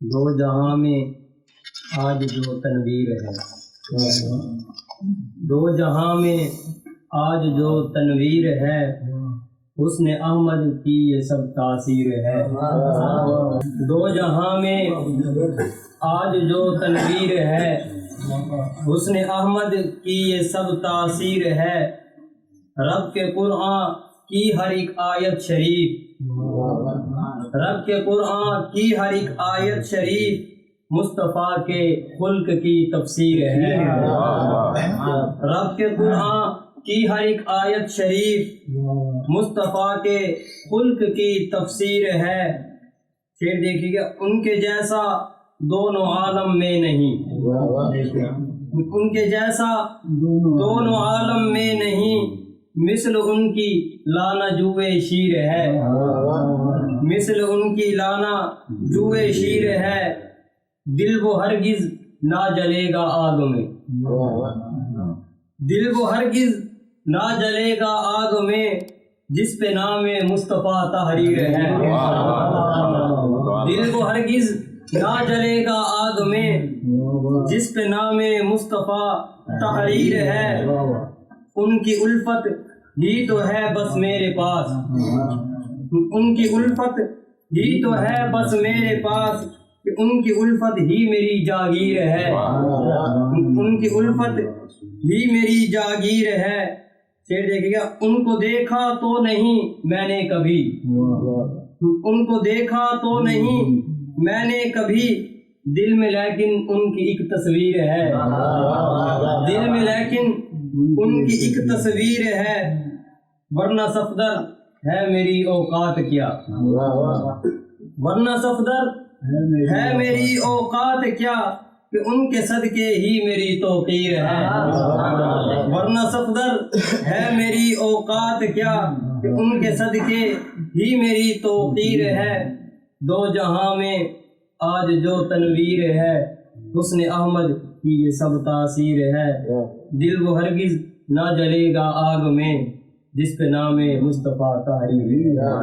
دو جہاں میں آج جو تنویر ہے، دو جہاں میں آج جو تنویر ہے، حسن احمد کی یہ سب تاثیر ہے۔ دو جہاں میں آج جو تنویر ہے، حسن احمد کی یہ سب تاثیر ہے۔ رب کے قرآن کی ہر ایک آیت شریف، رب کے قرآن کی ہر ایک آیت شریف مصطفیٰ کے خلق کی تفسیر ہے۔ رب کے قرآن کی ہر ایک آیت شریف مصطفیٰ کے خلق کی تفسیر ہے۔ پھر دیکھیے گا، ان کے جیسا دونوں عالم میں نہیں، ان کے جیسا دونوں عالم میں نہیں، مثل ان کی لانا جوئے شیر ہے، مثل ان کی لانا جوئے شیر ہے۔ دل وہ ہرگز نہ جلے گا آگ میں، دل وہ ہرگز نہ جلے گا آگ میں، جس پہ نام مصطفیٰ تحریر ہے۔ دل وہ ہرگز نہ جلے گا آگ میں، جس پہ نام مصطفیٰ تحریر ہے۔ ان کی الفت ہی تو ہے بس میرے پاس، ان کی الفت ہی تو ہے بس میرے پاس، کہ ان کی الفت ہی میری جاگیر ہے، ان کی الفت ہی میری جاگیر ہے۔ پھر دیکھیے گا، ان کو دیکھا تو نہیں میں نے کبھی، ان کو دیکھا تو نہیں میں نے کبھی، دل میں لیکن ان کی ایک تصویر ہے، دل میں لیکن ان کی ایک تصویر ہے۔ ورنہ صفدر ہے میری اوقات کیا، ورنہ صفدر ہے میری اوقات کیا، کہ ان کے صدقے ہی میری توقیر ہے۔ ورنہ صفدر ہے میری اوقات کیا، کہ ان کے صدقے ہی میری توقیر ہے۔ دو جہاں میں آج جو تنویر ہے، حسن احمد کی یہ سب تاثیر ہے۔ دل وہ ہرگز نہ جلے گا آگ میں، جس پہ نام مصطفیٰ تحریر ہے۔